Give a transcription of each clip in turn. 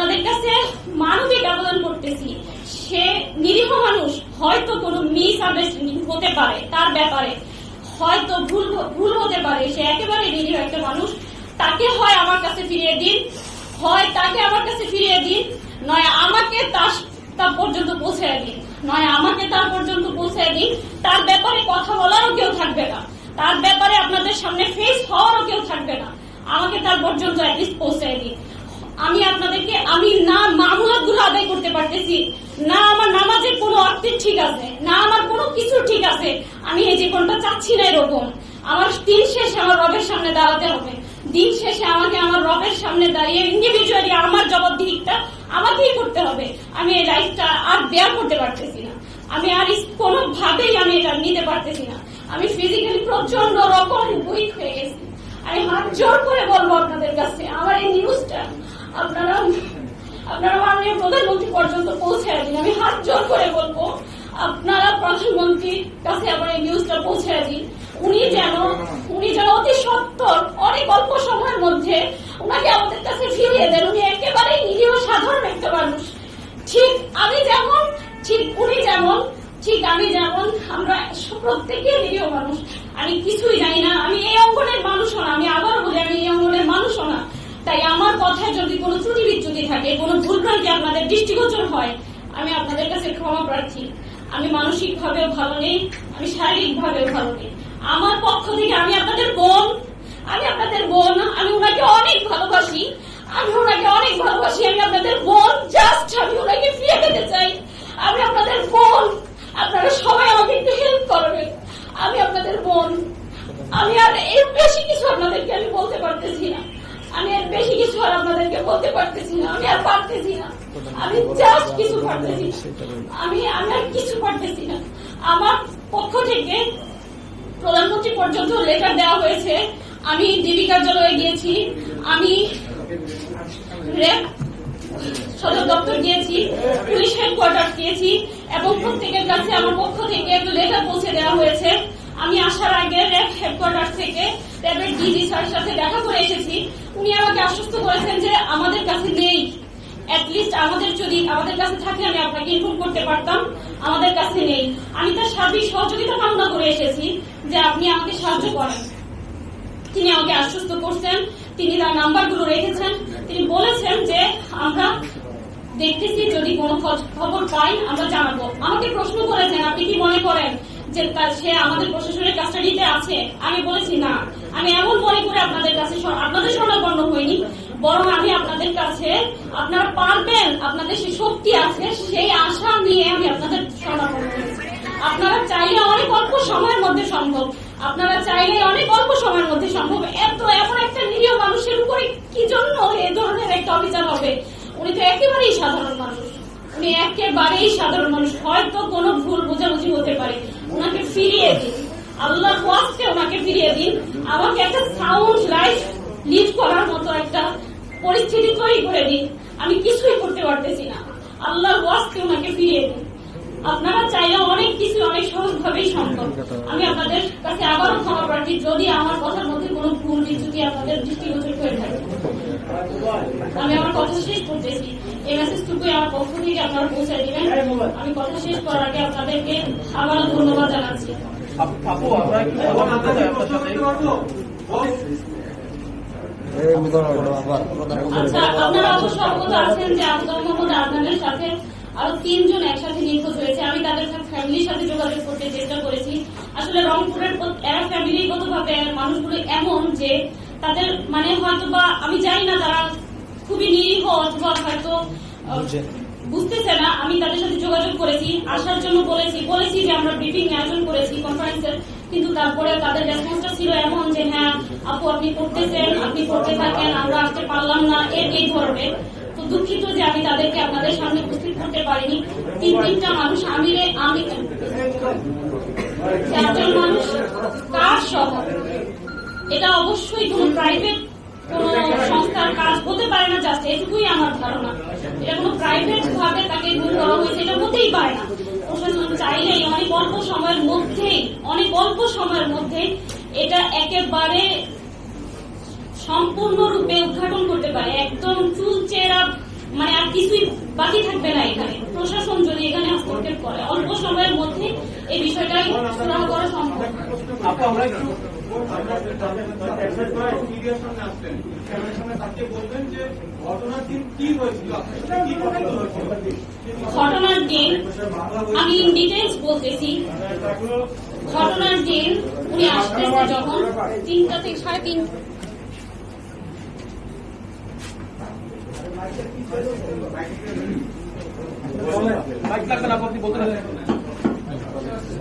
আপনাদের কাছে মানবিক আবেদন করতেছি, সে নিরীহ মানুষ, হয়তো কোনো মিস আন্ডারস্ট্যান্ডিং হতে পারে, তার ব্যাপারে হয়তো ভুল হতে পারে, সে একেবারে নিরীহ একটা মানুষ। তাকে হয় আমার কাছে ফিরিয়ে দিন, হয় তাকে আমার কাছে ফিরিয়ে দিন, নয় আমাকে তার পর্যন্ত পৌঁছায় দিন, নয় আমাকে তার পর্যন্ত পৌঁছায় দিন। তার ব্যাপারে কথা বলারও কেউ থাকবে না, তার ব্যাপারে আপনাদের সামনে ফেস হওয়ারও কেউ থাকবে না। আমাকে তার পর্যন্ত অ্যাটলিস্ট পৌঁছায় দিন। আমি আপনাদেরকে না মামলাত গুলো আদায় করতে পারতেছি, না আমার নামাজের কোনো অর্থ ঠিক আছে, না আমার কোনো কিছু ঠিক আছে। আমি এই জীবনটা চাচ্ছি না এরকম। আমার দিন শেষে আমার রবের সামনে দাঁড়াতে হবে, দিন শেষে আমাকে আমার রবের সামনে দাঁড়িয়ে ইন্ডিভিজুয়ালি আমার জবাবদিহিটা আমাকেই করতে হবে। আমি এই লাইফটা আর বেয়ার করতে পারতেছি না, আমি আর কোনোভাবেই আমি এটা নিতে পারতেছি না। আমি ফিজিক্যালি প্রচন্ড রকম উইক হয়ে গেছি। আমি হাত জোর করে বলবো আপনাদের কাছে, আমার এই নিউজটা আপনারা মাননীয় প্রধানমন্ত্রী পর্যন্ত পৌঁছায় দিন। আমি হাত জোর করে বলবো, আপনারা প্রধানমন্ত্রীর কাছে আমার এই নিউজটা পৌঁছায় দিন। উনি যেন অতি সত্বর অনেক অল্প সময়ের মধ্যে উনাকে আমাদের কাছে ফিরিয়ে দেন। উনি একেবারেই নিরীহ সাধারণ একটা মানুষ, ঠিক আমি যেমন, ঠিক উনি যেমন, ঠিক আমি যেমন, আমরা প্রত্যেকে নিরীহ মানুষ। আমি কিছুই জানি না, আমি এই অঙ্গনের মানুষও না, আমি আবার বলি আমি এই অঙ্গনের মানুষও না। তাই আমার কথায় যদি কোনো ত্রুটি বিচ্যুতি থাকে, কোনো ভুলভ্রান্তি আপনাদের দৃষ্টিগোচর হয়, আমি আপনাদের কাছে ক্ষমা প্রার্থী। আমি মানসিক ভাবেও ভালো নেই, আমি শারীরিক ভাবেও ভালো নেই। আমার পক্ষ থেকে আমি আপনাদের বোন, আমি ওনাকে অনেক ভালোবাসি, আমি আপনাদের বোন। জাস্ট আমি ওনাকে ফিরে পেতে চাই। আমি আপনাদের বোন, আপনারা সবাই আমাকে একটু হেল্প করবেন। আমি আপনাদের বোন। আমি আর এর বেশি কিছু আপনাদেরকে আমি বলতে পারতেছি না, আমি আর বেশি কিছু আর আপনাদেরকে বলতে পারতেছি না, আমি আর পারতেছি না, আমি জাস্ট কিছু পারতেছি না, আমি আর কিছু পারতেছি না। আমার পক্ষ থেকে প্রধানমন্ত্রী পর্যন্ত লেটার দেওয়া হয়েছে, আমি ডিবি কার্যালয়ে গিয়েছি, আমি র্যাব সদর দপ্তর গিয়েছি, পুলিশ হেডকোয়ার্টার গিয়েছি, এবং প্রত্যেকের কাছে আমার পক্ষ থেকে একটা লেটার পৌঁছে দেওয়া হয়েছে। আমি আসার আগে র্যাব হেডকোয়ার্টার থেকে র্যাবের ডিজি স্যারের সাথে দেখা করে এসেছি। উনি আমাকে আশ্বস্ত করেছেন যে আমাদের কাছে নেই, অ্যাটলিস্ট আমাদের কাছে থাকলে আমি আপনাকে ইনফর্ম করতে পারতাম, আমাদের কাছে নেই। আমি তার সার্বিক সহযোগিতা কামনা করে এসেছি যে আপনি আমাকে সাহায্য করেন। তিনি আমাকে আশ্বস্ত করছেন, তিনি তার নাম্বারগুলো রেখেছেন, তিনি বলেছেন যে আমরা দেখতেছি, যদি কোনো খবর পাই আমরা জানাবো। আমাকে প্রশ্ন করেছেন, আপনি কি মনে করেন যে সে আমাদের প্রশাসনের কাস্টাডিতে আছে? আমি বলেছি না, আমি এমন মনে করে আপনাদের শরণাপন্ন হইনি, বরং আমি আপনাদের কাছে, আপনারা পারবেন, আপনাদের সেই শক্তি আছে, সেই আশা নিয়ে আমি আপনাদের শরণাপন্ন হয়েছি। আপনারা চাইলে অনেক অল্প সময়ের মধ্যে সম্ভব, এমন একটা নিরীহ মানুষের উপরে কি জন্য এই ধরনের একটা অভিযান হবে? উনি তো একেবারেই সাধারণ মানুষ, হয়তো কোনো ভুল বোঝাবুঝি হতে পারে। ওনাকে ফিরিয়ে দিন, আল্লাহর ওয়াস্তে ওনাকে ফিরিয়ে দিন। আমাকে একটা সাউন্ড লাইফ লিড করার মতো একটা পরিস্থিতি তৈরি করে দিন। আমি কিছুই করতে পারতেছি না, আল্লাহর ওয়াস্তে ওনাকে ফিরিয়ে দিন। আপনারা চাইলে অনেক কিছু অনেক সহজভাবেই সম্ভব। আমি আপনাদের কাছে আবারও ক্ষমা প্রার্থী যদি আমার কথার মধ্যে কোনো ভুল বিচ্যুতি আপনাদের দৃষ্টিগোচর হয়ে থাকে। আমি আমার কথা শেষ করতেছি, এই মেসেজটুকুই আমার পক্ষ থেকে আপনারা পৌঁছে দিবেন। আমি কথা শেষ করার আগে আপনাদেরকে আবারও ধন্যবাদ জানাচ্ছি। আচ্ছা, আপনারা অবশ্য অবগত আছেন যে আফজাল মোহাম্মদ আদনানের সাথে আরো 3 জন একসাথে নিখোঁজ হয়েছে। আমি তাদের ফ্যামিলির সাথে যোগাযোগ করতে চেষ্টা করেছি। আসলে রংপুরের এরা ফ্যামিলিগত ভাবে মানুষগুলো এমন যে তাদের হয়তো বা আমি জানি না, তারা খুবই নিরীহ অথবা হয়তো বুঝতেছে না। আমি তাদের সাথে যোগাযোগ করেছি, আসার জন্য বলেছি যে আমরা ব্রিফিং আয়োজন করেছি কনফারেন্সের, কিন্তু তারপরে তাদের রেসপন্সটা ছিল এমন যে হ্যাঁ আপু আপনি করতেছেন, আপনি করতে থাকেন, আমরা আসতে পারলাম না, এই ধরনের। তো দুঃখিত যে আমি তাদেরকে আপনাদের সামনে উপস্থিত করতে পারিনি। 3টা মানুষ, আমি 4জন মানুষ কার সহ, এটা অবশ্যই কোনো প্রাইভেট কোন সংস্থার কাজ হতে পারে না। জাস্ট এটুকুই আমার ধারণা, এটা কোনো প্রাইভেট ভাবে তাকে গুম করা হয়েছে, এটা হতেই পারে না। প্রশাসন চাইলেই অনেক অল্প সময়ের মধ্যে এটা একেবারে সম্পূর্ণরূপে উদ্ঘাটন করতে পারে। একদম চুলচেরা আসবে না এখানে, প্রশাসন যদি এখানে হস্তক্ষেপ করে অল্প সময়ের মধ্যে এই বিষয়টাই সুরাহা করা সম্ভব। ঘটনার দিন আমি ইন ডিটেলস বলতেছি। ঘটনার দিন উনি আসতেছে যখন 3টা থেকে 3:30,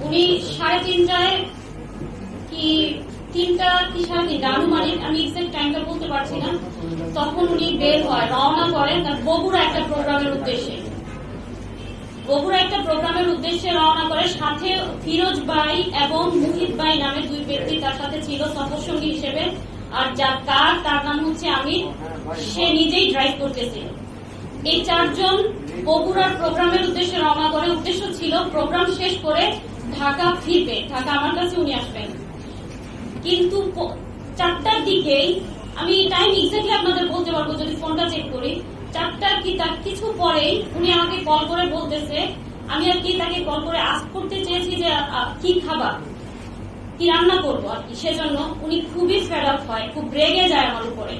উনি 3:30টায় কি 3টা কি 3:30 আনুমানিক, আমি এক্সাক্ট টাইমটা বলতে পারছি না, তখন উনি বের হয়, রওনা করেন তার বগুড়া একটা প্রোগ্রামের উদ্দেশ্যে। বগুড়া একটা প্রোগ্রামের উদ্দেশ্যে রওনা করে, সাথে ফিরোজ ভাই এবং মুহিত ভাই নামে 2 ব্যক্তি তার সাথে ছিল সফরসঙ্গী হিসেবে। আর যার তার নাম হচ্ছে আমির, সে নিজেই ড্রাইভ করতেছিল। এই 4 জন বগুড়ার প্রোগ্রামের উদ্দেশ্যে রওনা করে। উদ্দেশ্য ছিল প্রোগ্রাম শেষ করে ঢাকা ফিরবে, ঢাকা আমার কাছে উনি আসবেন। কিন্তু 4টার দিকেই, আমি টাইম এক্স্যাক্টলি আপনাদের বলতে পারবো যদি ফোনটা চেক করি, 4টার কি তার কিছু পরেই উনি আমাকে কল করে বলতেছে, আমি আর কি তাকে কল করে আস্ক করতে চেয়েছি যে কি খাবার, কি রান্না করবো আর কি। সেজন্য উনি খুবই ফেড আপ হয়, খুব রেগে যায় আমার উপরে,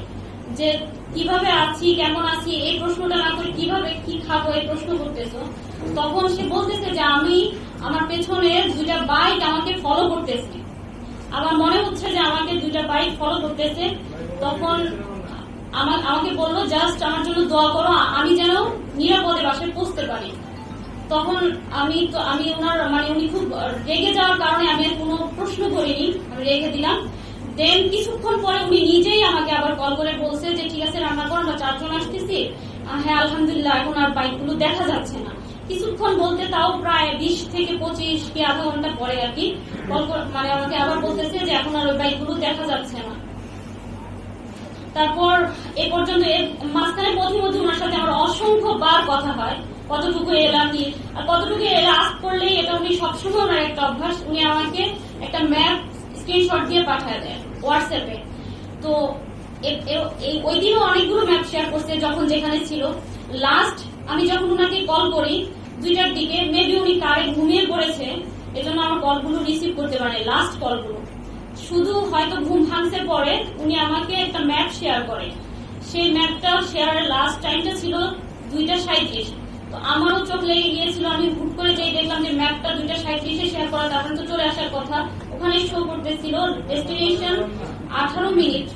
যে কিভাবে আছি, কেমন আছি, এই প্রশ্নটা না করে কিভাবে কি খাবো এই প্রশ্ন করতেছো। তখন সে বলতেছে যে আমি আমার পেছনে 2টা বাইক আমাকে ফলো করতেছে, আমার মনে হচ্ছে যে আমাকে 2টা বাইক ফলো করতেছে। তখন আমাকে বললো জাস্ট আমার জন্য দোয়া করো, আমি যেন নিরাপদে বাসায় পৌঁছতে পারি। তখন আমি ওনার উনি খুব রেগে যাওয়ার কারণে আমি আর কোনো প্রশ্ন করিনি, আমি রেখে দিলাম। দেন কিছুক্ষণ পরে উনি নিজেই আমাকে আবার কল করে বলছে যে ঠিক আছে রান্না করো, আমরা 4 জন আসতেছি। হ্যাঁ আলহামদুলিল্লাহ, এখন আর বাইকগুলো দেখা যাচ্ছে না। কিছুক্ষণ বলতে তাও প্রায় 20 থেকে 25 কি আধা ঘন্টা পরে আর কি আমাকে আবার বলতেছে যে এখন আর ওই বাইকগুলো দেখা যাচ্ছে না। তারপর এ পর্যন্ত মাঝখানে পথে ওনার সাথে আমার অসংখ্য বার কথা হয়, কতটুকু এলাম কি আর কতটুকু এলা আস্ক করলেই, এটা উনি সবসময় ওনার একটা অভ্যাস, উনি আমাকে একটা ম্যাপ স্ক্রিনশট দিয়ে পাঠায় দেয় হোয়াটসঅ্যাপে। তো ওই দিনও অনেকগুলো ম্যাপ শেয়ার করছে যখন যেখানে ছিল। লাস্ট আমি যখন ওনাকে কল করি 2টার দিকে, মেবি উনি কারে ঘুমিয়ে পড়েছে, এজন্য আমার কলগুলো রিসিভ করতে পারে। লাস্ট কলগুলো শুধু হয়তো ঘুম ভাঙছে পরে উনি আমাকে একটা ম্যাপ শেয়ার করে, সেই ম্যাপটা শেয়ারের লাস্ট টাইমটা ছিল 2:37। তো আমারও চোখ লেগে গিয়েছিল, আমি হুট করে যেই দেখলাম যে ম্যাপটা 2:37 শেয়ার করা, তারপরে তো চলে আসার কথা। ওখানে শো করতেছিল ডেস্টিনেশন 18 মিনিট,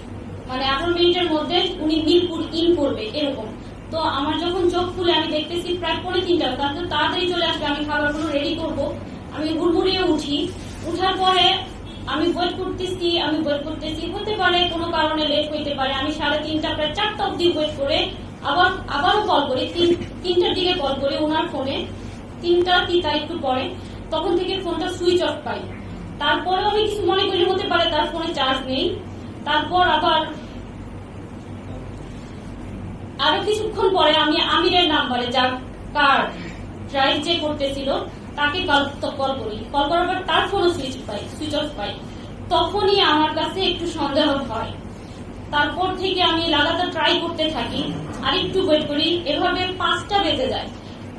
18 মিনিটের মধ্যে উনি মিরপুর ইন করবে এরকম। তো আমার যখন চোখ খুলে আমি দেখতেছি প্রায় 2:45, তারপর তাড়াতাড়ি চলে আসবে, আমি খাবারগুলো রেডি করবো। আমি হুড়মুড়িয়ে উঠি, উঠার পরে আমি ওয়েট করতেছি, হতে পারে কোনো কারণে লেট হইতে পারে। আমি 3:30 প্রায় 4টা অব্দি ওয়েট করে আবারও কল করি, 3টার দিকে কল করি ওনার ফোনে, 3টা একটু পরে। তখন থেকে ফোনটা সুইচ অফ পাই। তারপরে আমি কিছু মনে করি হতে পারে তার ফোনে চার্জ নেই। তারপর আরো কিছুক্ষণ পরে আমি আমিরের নাম্বারে, যার কার ড্রাইভ যে করতেছিল, তাকে কল করি। কল করার পর তার ফোনও সুইচ অফ পাই। তখনই আমার কাছে একটু সন্দেহ হয়। তারপর থেকে আমি লাগাতার ট্রাই করতে থাকি, আর একটু ওয়েট করি, এভাবে 5টা বেজে যায়।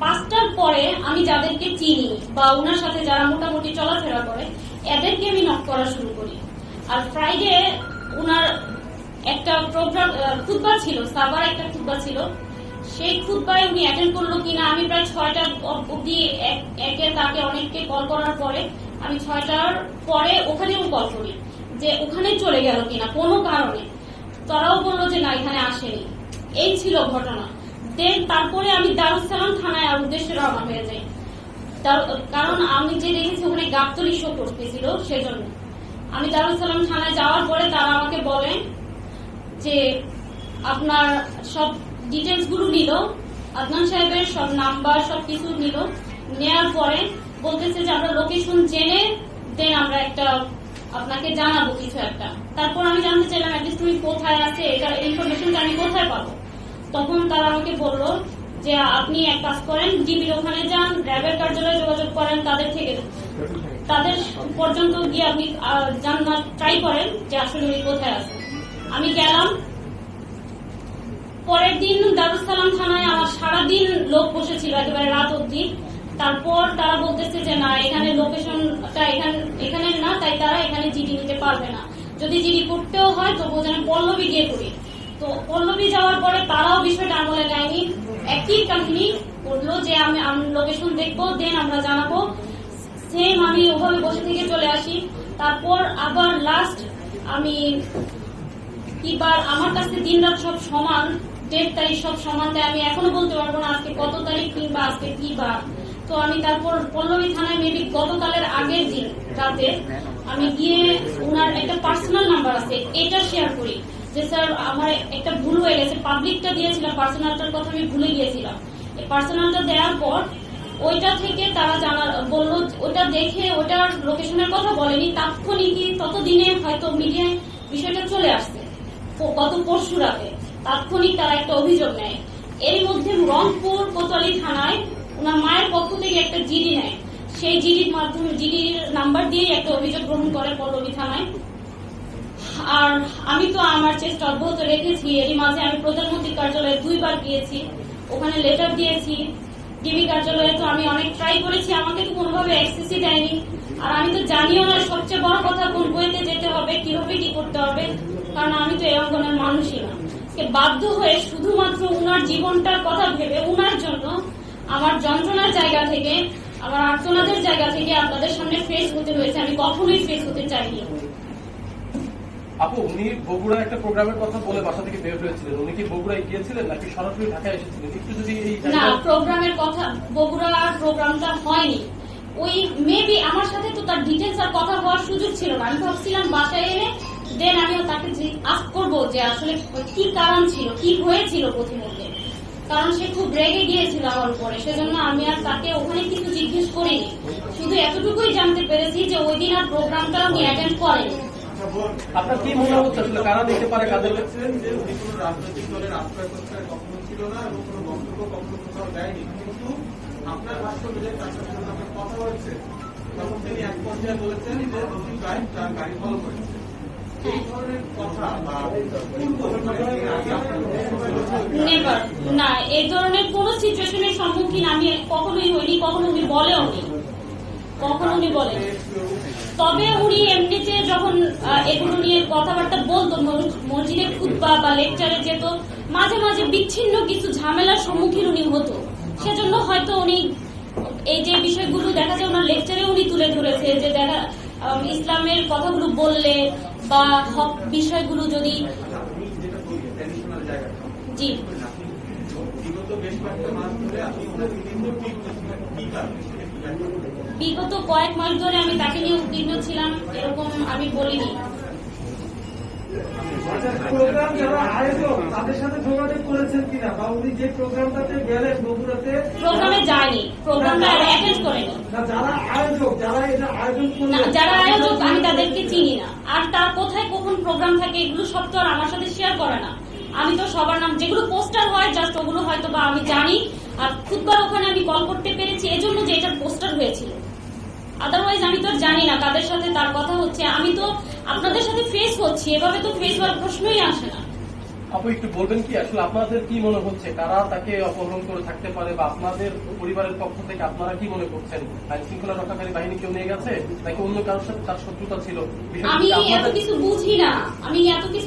5টার পরে আমি যাদেরকে চিনি বা ওনার সাথে যারা মোটামুটি চলাফেরা করে, এদেরকে আমি নক করা শুরু করি। আর ফ্রাইডে ওনার একটা প্রোগ্রাম খুতবা ছিল, সাবার একটা খুতবা ছিল, সেই খুতবায় উনি অ্যাটেন্ড করলো কিনা। আমি প্রায় 6টা অব্দি তাকে অনেককে কল করার পরে আমি 6টার পরে ওখানেও কল করি যে ওখানে চলে গেল কিনা কোনো কারণে। তারাও বললো যে না, এখানে আসেনি। এই ছিল ঘটনা। দেন তারপরে আমি দারুস সালাম থানায় উদ্দেশ্যে রওনা হয়ে যাই, কারণ আমি যে দেখেছি ওখানে গাবতলী শো করতেছিল, সেজন্য। আমি দারুস সালাম থানায় যাওয়ার পরে তারা আমাকে বলেন যে আপনার সব ডিটেলস গুলো নিল, আদনান সাহেবের সব নাম্বার সবকিছু নিল। নেওয়ার পরে বলতেছে যে আমরা লোকেশন জেনে দেন আমরা একটা আপনাকে জানাবো কিছু একটা। তারপর আমি জানতে চাইলাম অ্যাটলিস্ট তুমি কোথায় আছে, এটার ইনফরমেশনটা আমি কোথায় পাবো। তখন তারা আমাকে বললো যে আপনি এক কাজ করেন, জিবির ওখানে যান, র্যাবের কার্যালয়ে যোগাযোগ করেন, তাদের পর্যন্ত গিয়ে আপনি জানার ট্রাই করেন যে আসলে উনি কোথায় আছে। আমি গেলাম। পরের দিন দারুস সালাম থানায় আমার সারাদিন লোক বসেছিল। ছিল একেবারে রাত অবধি। তারপর তারা বলতেছে যে না, এখানে লোকেশনটা এখানে না, তাই তারা এখানে জিডি নিতে পারবে না। যদি জিডি করতেও হয় তো বোঝানো পল্লবী গিয়ে করি। তো পল্লবী যাওয়ার পরে তারাও বিষয়টা আমলে নেয়নি, একই কাহিনী করলো যে আমি লোকেশন দেখবো, দেন আমরা জানাবো। সেম আমি ওভাবে বসে থেকে চলে আসি। তারপর আবার লাস্ট আমি কিবার আমার কাছে দিন রাত সব সমান, ডেট তারিখ সব সমান, তাই আমি এখনো বলতে পারবো না আজকে কত তারিখ কিংবা আজকে কি বার। তো আমি তারপর পল্লবী থানায় মেবি গতকালের আগের দিন রাতে আমি গিয়ে ওনার একটা পার্সোনাল নাম্বার আছে এটা শেয়ার করি যে স্যার আমার একটা ভুল হয়ে গেছে, পাবলিকটা দিয়েছিলাম, পার্সোনালটার কথা আমি ভুলে গিয়েছিলাম। এই পার্সোনালটা দেওয়ার পর ওইটা থেকে তারা বললো, ওটা দেখে ওটার লোকেশনের কথা বলেনি, তাৎক্ষণিকই ততদিনে হয়তো মিডিয়ায় বিষয়টা চলে আসছে গত পরশু রাতে। তাৎক্ষণিক তারা একটা অভিযোগ নেয়। এর মধ্যে রংপুর কোতোয়ালি থানায় ওনার মায়ের পক্ষ থেকে একটা জিডি নেয়, সেই জিডির মাধ্যমে জিডির নাম্বার দিয়ে একটা অভিযোগ গ্রহণ করে পল্লবী থানায়। আর আমি তো আমার চেষ্টা অব্যাহত রেখেছি। এরই মাঝে আমি প্রধানমন্ত্রীর কার্যালয়ে 2 বার গিয়েছি, ওখানে লেটার দিয়েছি। ডিবি কার্যালয়ে তো আমি অনেক ট্রাই করেছি, আমাকে তো কোনোভাবে অ্যাক্সেসই দেয়নি। আর আমি তো জানিও না সবচেয়ে বড় কথা কোন বইতে যেতে হবে, কিভাবে কি করতে হবে, কারণ আমি তো এই অঙ্গনের মানুষই না। বাধ্য হয়ে শুধুমাত্র উনার জীবনটার কথা ভেবে উনার জন্য আমার যন্ত্রণার জায়গা থেকে, আমার আর্তনাদের জায়গা থেকে আপনাদের সামনে ফেস হতে হয়েছে। আমি কখনোই ফেস হতে চাইনি। আপু, উনি বগুড়া একটা প্রোগ্রামের কথা বলে বাসা থেকে বের হয়েছিলেন, উনি কি বগুড়ায় গিয়েছিলেন নাকি সরাসরি ঢাকায় এসেছিলেন? একটু যদি না, প্রোগ্রামের কথা, বগুড়ার প্রোগ্রামটা হয়নি। ওই মেবি আমার সাথে তো তার ডিটেলস আর কথা হওয়ার সুযোগ ছিল না। আমি ভাবছিলাম বাসায় এনে দেন আমিও তাকে আস্ক করবো যে আসলে কি কারণ ছিল, কি হয়েছিল প্রতিমধ্যে, কারণ সে খুব রেগে গিয়েছিল আমার উপরে। সেজন্য আমি আর তাকে ওখানে কিছু জিজ্ঞেস করিনি, শুধু এতটুকুই জানতে পেরেছি যে ওই দিন আর প্রোগ্রামটা উনি অ্যাটেন্ড করেনি। আপনার কি মনে হচ্ছে আসলে কারা দিতে পারে কাদের? যে উনি কোনো রাজনৈতিক দলের আশ্রয় প্রশ্রয় কখনো ছিল না এবং কোনো বক্তব্য কখনো কোথাও দেয়নি, কিন্তু আপনার ভাষ্য মিলে তার সাথে যখন আপনার কথা হয়েছে তখন তিনি এক পর্যায়ে বলেছেন যে দোষী গাইড তার গাড়ি ফলো করেছে। এই ধরনের কথা বা নেভার, না, এই ধরনের কোন সিচুয়েশনের সম্মুখীন আমি কখনোই হইনি, কখনো উনি বলেও নি, কখনো উনি বলেন। তবে উনি এমনিতে যখন এগুলো নিয়ে কথাবার্তা বলতো, মসজিদে খুতবা বা লেকচারে যেত, মাঝে মাঝে বিচ্ছিন্ন কিছু ঝামেলার সম্মুখীন উনি হতো। সেজন্য হয়তো উনি এই যে বিষয়গুলো দেখা যায় ওনার লেকচারে উনি তুলে ধরেছে যে দেখা ইসলামের কথাগুলো বললে বা হক বিষয়গুলো যদি জি বিগত বেশ কয়েকটা মাস ধরে আপনি ওনাকে কিন্তু ঠিক কি কারণে বিগত কয়েক মাস ধরে আমি তাকে নিয়ে উদ্বিগ্ন ছিলাম এরকম আমি বলিনি। প্রোগ্রাম যারা আয়োজক তাদের সাথে যোগাযোগ করেছেন কিনা, বা উনি যে প্রোগ্রামটাতে গেলেন বগুড়াতে প্রোগ্রামে যায়নি, প্রোগ্রামটা অ্যাটেন্ড করেনি। না, যারা আয়োজক, যারা এটা আয়োজন না, করলেন, যারা আয়োজক আমি তাদেরকে চিনি না। আর তার কোথায় কখন প্রোগ্রাম থাকে এগুলো সব তো আর আমার সাথে শেয়ার করে না। আমি তো সবার নাম, যেগুলো পোস্টার হয় জাস্ট ওগুলো হয়তো বা আমি জানি। আর খুদবার ওখানে আমি কল করতে পেরেছি এজন্য যে এটা পোস্টার হয়েছিল, আদারওয়াইজ আমি তো জানি না কাদের সাথে তার কথা হচ্ছে। আমি তো আপনাদের সাথে ফেস হচ্ছি, এভাবে তো ফেস হওয়ার প্রশ্নই আসে না। আপু, একটু বলবেন কি আসলে আপনাদের কি মনে হচ্ছে, কারা তাকে অপহরণ করে থাকতে পারে, বা আপনাদের পরিবারের পক্ষ থেকে আপনারা কি মনে করছেন? আইন শৃঙ্খলা রক্ষাকারী বাহিনী কেউ নিয়ে গেছে নাকি অন্য কারোর সাথে তার শত্রুতা ছিল? আমি এত কিছু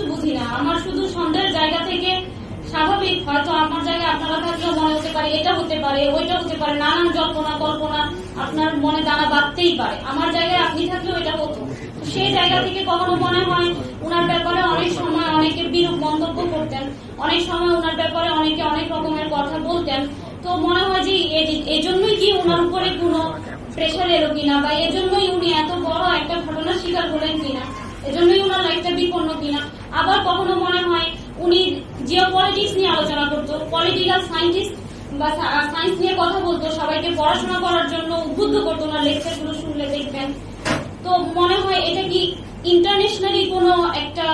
বুঝি না, আমার শুধু সন্দেহের জায়গা থেকে স্বাভাবিক, হয়তো আমার জায়গায় আপনারা থাকলেও মনে হতে পারে এটা হতে পারে, ওইটা হতে পারে, নানান জল্পনা কল্পনা আপনার মনে দানা বাঁধতেই পারে। আমার জায়গায় আপনি থাকলেও এটা হতো। সেই জায়গা থেকে কখনো মনে হয় ওনার ব্যাপারে অনেক সময় অনেকে বিরূপ মন্তব্য করতেন, অনেক সময় ওনার ব্যাপারে অনেকে অনেক রকমের কথা বলতেন। তো মনে হয় যে এজন্যই কি ওনার উপরে কোনো প্রেশার এলো কিনা, বা এজন্যই উনি এত বড় একটা ঘটনার শিকার হলেন কিনা, এজন্যই ওনার লাইফটা বিপন্ন কিনা। আবার কখনো মনে হয় উনি জিও পলিটিক্স নিয়ে আলোচনা করতো, পলিটিক্যাল সায়েন্টিস্ট বা সায়েন্স নিয়ে কথা বলতো, সবাইকে পড়াশোনা করার জন্য উদ্বুদ্ধ করতো। ওনার লেকচার গুলো শুনলে দেখবেন। তো মনে হয় এটা কি ইন্টারন্যাশনালি কোনো একটা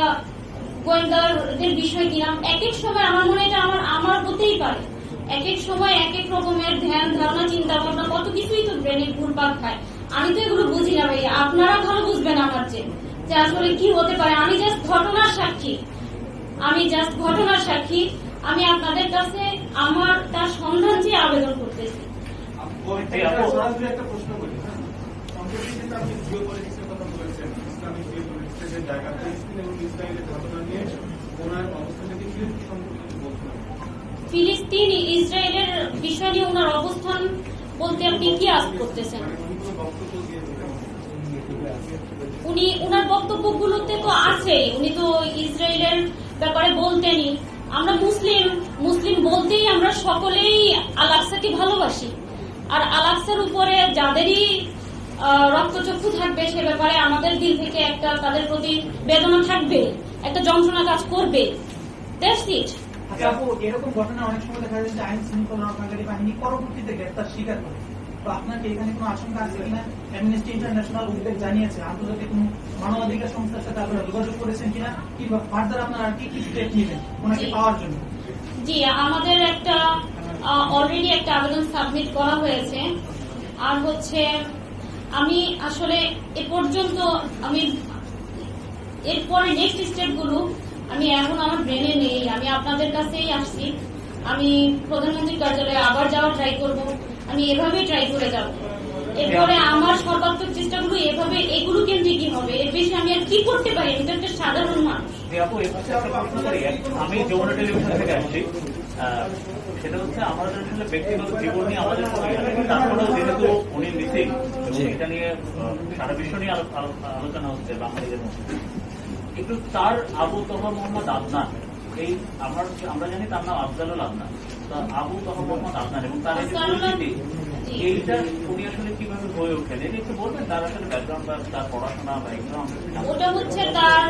গোয়েন্দাদের বিষয় কিনা। এক এক সময় আমার মনে এটা আমার হতেই পারে, এক এক সময় এক এক রকমের ধ্যান ধারণা চিন্তা ভাবনা কত কিছুই তো ব্রেনে ঘুরপাক খায়। আমি তো এগুলো বুঝি না ভাই, আপনারা ভালো বুঝবেন আমার যে আসলে কি হতে পারে। আমি জাস্ট ঘটনার সাক্ষী, আমি আপনাদের কাছে আমার তার সন্ধান চেয়ে আবেদন করতেছি। সরাসরি একটা প্রশ্ন করি, হ্যাঁ? সম্প্রতি কিন্তু আপনি জিও পলিটিক্সের কথা বলেছেন, ইসলামিক জিও পলিটিক্সের যে জায়গা, ফিলিস্তিন এবং ইসরায়েলের ঘটনা নিয়ে ওনার অবস্থানটাকে কি সম্পর্কে বলছেন? ফিলিস্তিন ইসরায়েলের বিষয় নিয়ে ওনার অবস্থান বলতে আপনি কি আজ করতেছেন? মানে উনি কোনো বক্তব্য দিয়েছিলেন? উনি ওনার বক্তব্যগুলোতে তো আছেই, উনি তো ইসরায়েলের ব্যাপারে বলতেনই। আমরা মুসলিম বলতেই আমরা সকলেই আল আকসাকে ভালোবাসি, আর আল আকসার উপরে যাদেরই রক্তচক্ষু থাকবে সে ব্যাপারে আমাদের দিল থেকে একটা তাদের প্রতি বেদনা থাকবে, একটা যন্ত্রণা কাজ করবে। That's it. আচ্ছা আপু, এরকম ঘটনা অনেক সময় দেখা যায় যে আইন শৃঙ্খলা রক্ষাকারী বাহিনী পরবর্তীতে গ্রেফতার স্বীকার করে। তো আপনার কি এখানে কোনো আশঙ্কা আছে কিনা? অ্যামনেস্টি ইন্টারন্যাশনাল উদ্বেগ জানিয়েছে, আন্তর্জাতিক কোনো মানবাধিকার সংস্থার সাথে আপনারা যোগাযোগ করেছেন কিনা, কিংবা ফার্দার আপনারা আর কি কি স্টেপ নেবেন ওনাকে পাওয়ার জন্য? জি, আমাদের একটা অলরেডি একটা আবেদন সাবমিট করা হয়েছে। আর হচ্ছে আমি আসলে এ পর্যন্ত আমি এরপরে নেক্সট স্টেপগুলো আমি এখন আমার ব্রেনে নেই। আমি আপনাদের কাছেই আসছি, আমি প্রধানমন্ত্রীর কার্যালয়ে আবার যাওয়ার ট্রাই করব, আমি এভাবেই ট্রাই করে যাব। এরপরে আমার সর্বাত্মক চেষ্টাগুলো এভাবে এগুলো কেন্দ্রিকই হবে। এর বেশি আমি আর কি করতে পারি? আমি তো একটা সাধারণ মানুষ। আমি যমুনা টেলিভিশন থেকে আসছি। সেটা হচ্ছে আমাদের আসলে ব্যক্তিগত জীবন নিয়ে আমাদের তারপরেও যেহেতু উনি মিসিং এবং এটা নিয়ে সারা বিশ্ব নিয়ে আলোচনা হচ্ছে বাঙালিদের মধ্যে, একটু তার আবু তহা মোহাম্মদ আদনান, এই আমরা জানি তার নাম আফজালুল আদনান, আবু তহা মোহাম্মদ আদনান এবং তার এই যে পরিচিতি, এইটা উনি আসলে কিভাবে হয়ে ওঠেন এটা একটু বলবেন? তার আসলে ব্যাকগ্রাউন্ড বা তার পড়াশোনা বা এগুলো ওটা হচ্ছে তার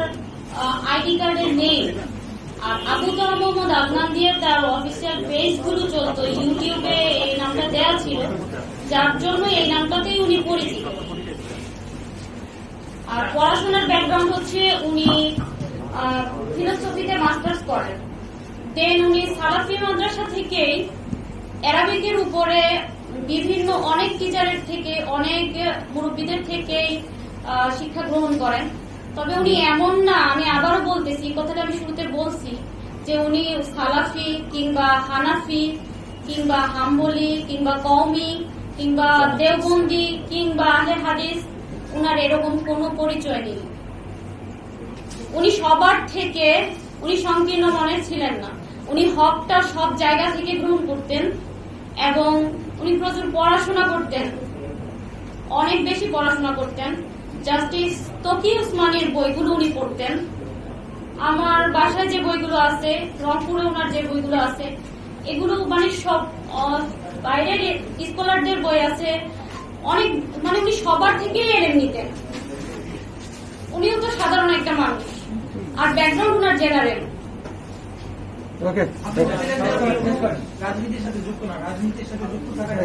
আইডি কার্ডের নেম। আর আবু তহা মোহাম্মদ আদনান দিয়ে তার অফিসিয়াল পেজ গুলো চলতো, ইউটিউবে এই নামটা দেওয়া ছিল, যার জন্য এই নামটাতেই উনি পরিচিত। আর পড়াশোনার ব্যাকগ্রাউন্ড হচ্ছে উনি ফিলোসফিতে মাস্টার্স করেন, দেন উনি সালাফি মাদ্রাসা থেকে অ্যারাবিকের উপরে বিভিন্ন অনেক টিচারের থেকে অনেক মুরব্বীদের থেকে শিক্ষা গ্রহণ করেন। তবে উনি এমন না, আমি আবারও বলতেছি, এই কথাটা আমি শুরুতে বলছি যে উনি সালাফি কিংবা হানাফি কিংবা হাম্বলি কিংবা কওমি কিংবা দেওবন্দি কিংবা আহলে হাদিস, উনার এরকম কোনো পরিচয় নেই। উনি সবার থেকে উনি সংকীর্ণ মনের ছিলেন না, উনি হকটা সব জায়গা থেকে গ্রহণ করতেন এবং উনি প্রচুর পড়াশোনা করতেন, অনেক বেশি পড়াশোনা করতেন। জাস্টিস তকি উসমানীর বইগুলো উনি পড়তেন। আমার বাসায় যে বইগুলো আছে, রংপুরে ওনার যে বইগুলো আছে, এগুলো মানে সব বাইরের স্কলারদের বই আছে অনেক, মানে উনি সবার থেকেই এলেম নিতেন। উনিও তো সাধারণ একটা মানুষ, আর ব্যাকগ্রাউন্ড ওনার জেনারেল। রাজনীতির সাথে যুক্ত না, রাজনীতির সাথে যুক্ত থাকার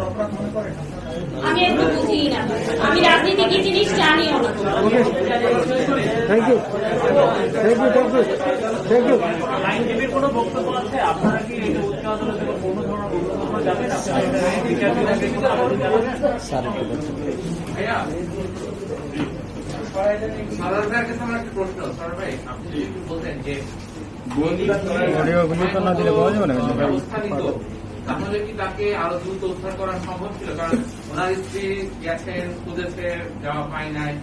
অপরাধ মনে করেন? আমি একটু বুঝি না, আমি রাজনীতি কি জিনিস জানিও না। আইনজীবীর কোনো বক্তব্য আছে? আপনারা কি এই যে উচ্চ আদালতে কোনো ধরনের বক্তব্য যাবেন? বিচার বিভাগের কোনো আবেদন জানাবেন? সারার ভাইয়ের কাছে আমার একটা প্রশ্ন। সারার ভাই, আপনি যদি একটু বলতেন যে অবস্থানিত, তাহলে কি তাকে আরো দ্রুত উদ্ধার করা সম্ভব ছিল? কারণ ওনার স্ত্রী গেছেন, খুঁজেছে, যাওয়া পায় নাই,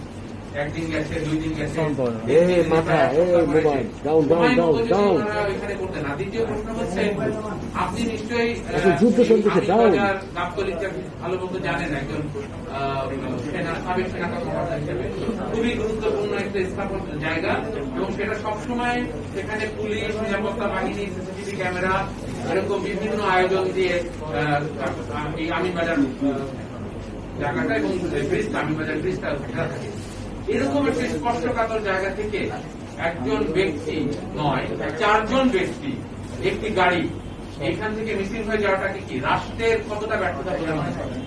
একদিন গেছে, 2 দিন গেছে, এখানে করতেন না। দ্বিতীয় প্রশ্ন হচ্ছে, আপনি নিশ্চয়ই গাবতলীতে ভালো মতো জানেন, একজন সাবেক সেনা কর্মকর্তা হিসেবে খুবই গুরুত্বপূর্ণ একটা স্থাপন জায়গা, এবং সেটা সবসময় সেখানে পুলিশ, নিরাপত্তা বাহিনী, সিসিটিভি ক্যামেরা এরকম বিভিন্ন আয়োজন দিয়ে এই আমিনবাজার জায়গাটা এবং ব্রিজটা, আমিনবাজার ব্রিজটা ঘেরা থাকে। এরকম একটা স্পর্শকাতর জায়গা থেকে একজন ব্যক্তি নয়, 4 জন ব্যক্তি একটি গাড়ি এখান থেকে মিসিং হয়ে যাওয়াটাকে কি রাষ্ট্রের কতটা ব্যর্থতা বলে মনে করেন?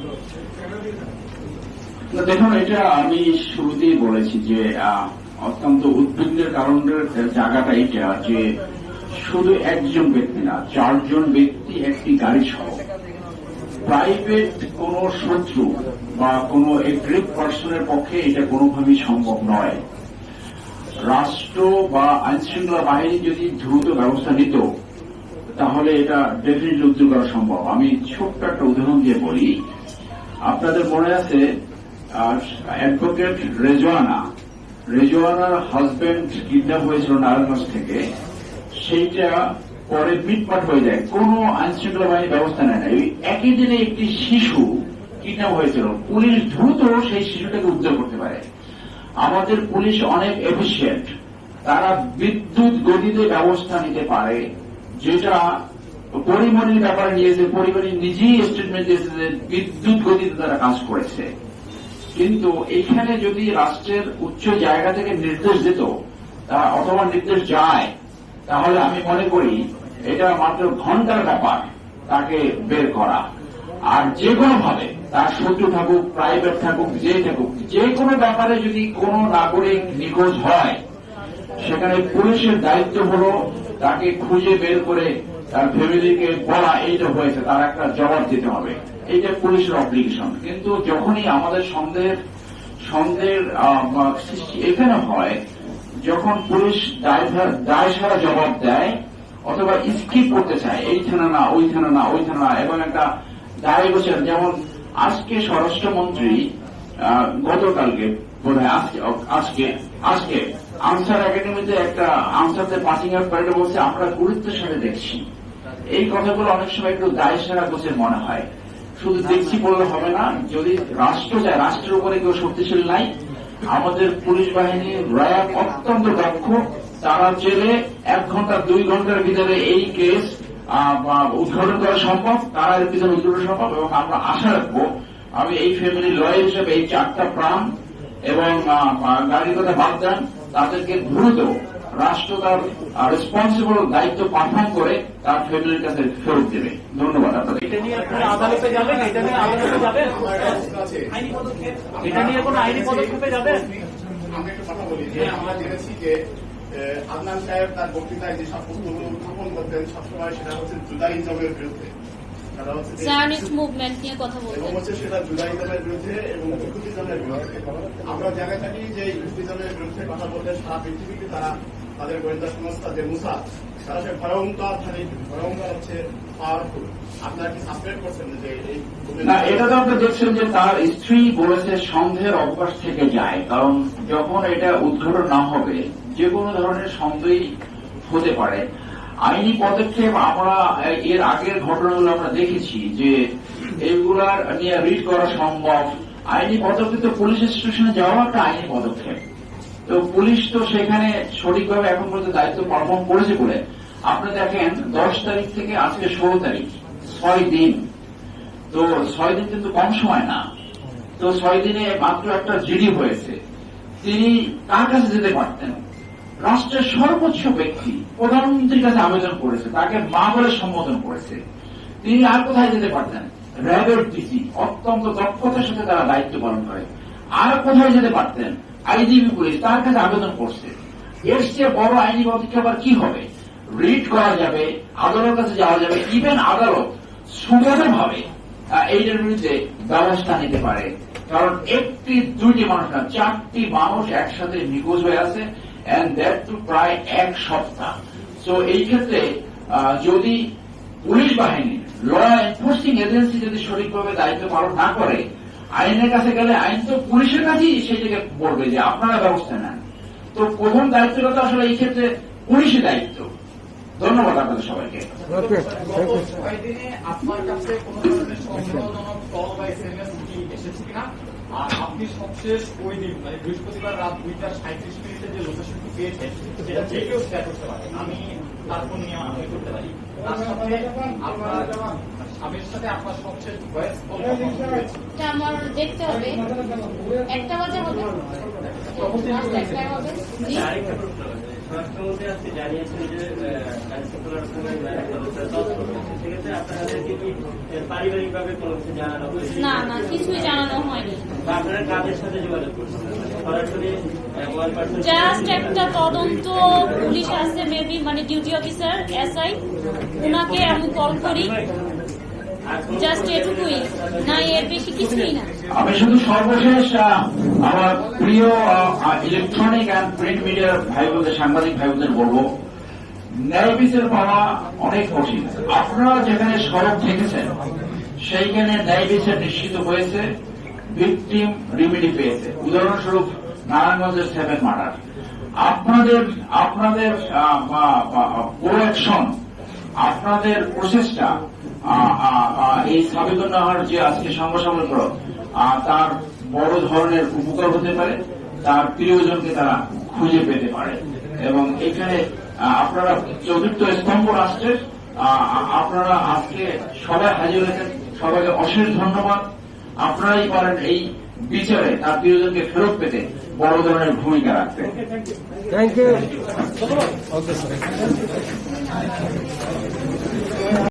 দেখুন, এটা আমি শুরুতেই বলেছি যে অত্যন্ত উদ্বিগ্নের কারণের জায়গাটা এটা যে শুধু একজন ব্যক্তি না, 4 জন ব্যক্তি একটি গাড়ি সহ। প্রাইভেট কোন শত্রু বা কোন এগ্রিভ পার্সনের পক্ষে এটা কোনোভাবেই সম্ভব নয়। রাষ্ট্র বা আইনশৃঙ্খলা বাহিনী যদি দ্রুত ব্যবস্থা নিত তাহলে এটা ডেফিনেটলি উদ্ধার করা সম্ভব। আমি ছোট্ট একটা উদাহরণ দিয়ে বলি, আপনাদের মনে আছে অ্যাডভোকেট রেজওয়ানার হাজবেন্ড কিডন্যাপ হয়েছিল নারায়ণগঞ্জ থেকে, সেইটা পরে মিটমাট হয়ে যায়, কোনো আইনশৃঙ্খলা বাহিনী ব্যবস্থা নেয় না। এই একই দিনে একটি শিশু কিডন্যাপ হয়েছিল, পুলিশ দ্রুত সেই শিশুটাকে উদ্ধার করতে পারে। আমাদের পুলিশ অনেক এফিসিয়েন্ট, তারা বিদ্যুৎ গতিতে ব্যবস্থা নিতে পারে, যেটা পরিমণির ব্যাপারে নিয়েছে। পরিমণি নিজেই স্টেটমেন্ট দিয়েছে যে বিদ্যুৎ গতিতে তারা কাজ করেছে। কিন্তু এখানে যদি রাষ্ট্রের উচ্চ জায়গা থেকে নির্দেশ দিত অথবা নির্দেশ যায়, তাহলে আমি মনে করি এটা মাত্র ঘন্টার ব্যাপার তাকে বের করা। আর যে কোনো ভাবে তার শত্রু থাকুক, প্রাইভেট থাকুক, যে থাকুক, যে কোনো ব্যাপারে যদি কোনো নাগরিক নিখোঁজ হয়, সেখানে পুলিশের দায়িত্ব হল তাকে খুঁজে বের করে তার ফ্যামিলিকে বলা এইটা হয়েছে, তার একটা জবাব দিতে হবে, এইটা পুলিশের অব্লিগেশন। কিন্তু যখনই আমাদের সন্দেহের সৃষ্টি এখানে হয়, যখন পুলিশ দায় সারা জবাব দেয় অথবা স্কিপ করতে চায়, এই থানা না, ওই থানা না, ওই থানা না, এবং একটা দায় বসে, যেমন আজকে স্বরাষ্ট্রমন্ত্রী গতকালকে বোধহয় আজকে আনসার একাডেমিতে একটা আনসারদের পাসিং আউট প্যারেডে বলছে আমরা গুরুত্বের সাথে দেখছি। এই কথাগুলো অনেক সময় একটু দায় সারা গোছের মনে হয়। শুধু দেখছি বললে হবে না, যদি রাষ্ট্র চায়, রাষ্ট্রের উপরে কেউ শক্তিশালী নাই। আমাদের পুলিশ বাহিনী র্যাব অত্যন্ত দক্ষ, তারা চেলে 1 ঘন্টা 2 ঘন্টার ভিতরে এই কেস উদ্ঘাটন করা সম্ভব, তারা এর পিছনে উদ্ঘাটন সম্ভব। এবং আমরা আশা রাখবো, আমি এই ফ্যামিলি লয়ার হিসেবে এই 4টা প্রাণ এবং গাড়ির কথা বাদ দেন, তাদেরকে দ্রুত রাষ্ট্র তার রেসপন্সিবল দায়িত্ব পালন করে তার ফ্যামিলির কাছে ফেরত দেবে। ধন্যবাদ আপনাদের। এটা নিয়ে আপনারা আদালতে যাবেন? এটা নিয়ে আদালতে যাবেন? এটা নিয়ে কোনো আইনি পদক্ষেপে যাবেন? আমি একটা কথা বলি যে আমরা জেনেছি যে আদনান সাহেব তার বক্তৃতায় যে সব বক্তব্য উত্থাপন করতেন সবসময় সেটা হচ্ছে জুদাইজমের বিরুদ্ধে, জায়নিস্ট মুভমেন্ট নিয়ে কথা এবং বলতেন। হচ্ছে সেটা জুদাইজমের বিরুদ্ধে এবং ইহুদিজমের বিরুদ্ধে। আমরা জেনে থাকি যে ইহুদিজমের বিরুদ্ধে কথা বলতে সারা পৃথিবীতে তারা তাদের গোয়েন্দা সংস্থা যে মুসাদ, তারা সে ভয়ঙ্কর হচ্ছে পাওয়ারফুল। আপনারা কি সাসপেক্ট করছেন যে এই না? এটা তো আপনি দেখছেন যে তার স্ত্রী বলেছে সন্দেহের অবকাশ থেকে যায়, কারণ যখন এটা উদ্ঘাটন না হবে যে কোনো ধরনের সন্দেহই হতে পারে। আইনি পদক্ষেপ আমরা এর আগের ঘটনাগুলো আমরা দেখেছি যে এইগুলার নিয়ে রিড করা সম্ভব। আইনি পদক্ষেপ তো পুলিশ স্টেশনে যাওয়া একটা আইনি পদক্ষেপ, তো পুলিশ তো সেখানে সঠিকভাবে এখন পর্যন্ত দায়িত্ব পালন করেছে বলে আপনি দেখেন 10 তারিখ থেকে আজকে 16 তারিখ, 6 দিন। তো 6 দিন কিন্তু কম সময় না। তো 6 দিনে মাত্র একটা জিডি হয়েছে। তিনি কার কাছে যেতে পারতেন? রাষ্ট্রের সর্বোচ্চ ব্যক্তি প্রধানমন্ত্রীর কাছে আবেদন করেছে, তাকে মা বলে সম্বোধন করেছে। তিনি আর কোথায় যেতে পারতেন? র্যাবের ডিসি অত্যন্ত দক্ষতার সাথে তারা দায়িত্ব পালন করে। আর কোথায় যেতে পারতেন? আইজিপি পুলিশ, তার কাছে আবেদন করছে। এর চেয়ে বড় আইনি পদক্ষেপ আর কি হবে? রিড করা যাবে, আদালতের কাছে যাওয়া যাবে, ইভেন আদালত সুগমভাবে এইটার বিরুদ্ধে ব্যবস্থা নিতে পারে। কারণ 1-2টি মানুষ না, 4টি মানুষ একসাথে নিখোঁজ হয়ে আছে, and that to প্রায় 1 সপ্তাহ। সো এই ক্ষেত্রে যদি পুলিশ বাহিনী, ল এনফোর্সিং এজেন্সি যদি সঠিকভাবে দায়িত্ব পালন না করে, আইনের কাছে গেলে আইন তো পুলিশের কাছেই সেটাকে বলবে যে আপনারা ব্যবস্থা নেন। তো প্রথম দায়িত্বটা তো আসলে এই ক্ষেত্রে পুলিশের দায়িত্ব। ধন্যবাদ আপনাদের সবাইকে। গত 6 দিনে আপনার কাছে কোন ধরনের সন্দেহজনক কল বা এসএমএস কি এসেছে কিনা? আর আপনি সবশেষ ওই দিন মানে বৃহস্পতিবার রাত 2:37 যে লোকেশনটি পেয়েছেন সেটা যে কেউ শেয়ার করতে পারে, আমি তারপর নিয়ে আমি করতে পারি। তার সাথে আপনার স্বামীর সাথে আপনার সবশেষ ভয়েস কল হয়েছে এটা আমার দেখতে হবে। 1টা বাজে হবে, 1টায় হবে। জি, স্বরাষ্ট্রমন্ত্রী আজকে জানিয়েছেন যে আইনশৃঙ্খলা সেক্ষেত্রে আপনাদেরকে কি পারিবারিকভাবে কোনো কিছু জানানো হয়েছে? না কিছুই জানানো হয়নি। বা আপনারা কাদের সাথে যোগাযোগ করছেন? সরাসরি জাস্ট একটা তদন্ত পুলিশ আছে, মেবি মানে ডিউটি অফিসার এসআই, ওনাকে আমি কল করি, জাস্ট এটুকুই, না এর বেশি কিছুই না। আমি শুধু সর্বশেষ আমার প্রিয় ইলেকট্রনিক অ্যান্ড প্রিন্ট মিডিয়ার ভাই বোনদের, সাংবাদিক ভাই বোনদের বলবো, ন্যায় বিচার পাওয়া অনেক কঠিন। আপনারা যেখানে সরব থেকেছেন সেইখানে ন্যায় বিচার নিশ্চিত হয়েছে, ভিকটিম রিমেডি পেয়েছে। উদাহরণস্বরূপ নারায়ণগঞ্জের 7 মার্ডার। আপনাদের প্রোঅ্যাকশন, আপনাদের প্রচেষ্টা এই সাবিতুন্নাহার যে আজকে সংবাদ তার বড় ধরনের উপকার হতে পারে, তার প্রিয়জনকে তারা খুঁজে পেতে পারে। এবং এখানে আপনারা চতুর্থ স্তম্ভ রাষ্ট্রের আপনারা আজকে সবাই হাজির হয়েছেন, সবাইকে অশেষ ধন্যবাদ। আপনারাই পারেন এই বিচারে তার প্রিয়জনকে ফেরত পেতে বড় ধরনের ভূমিকা রাখতে। Thank you.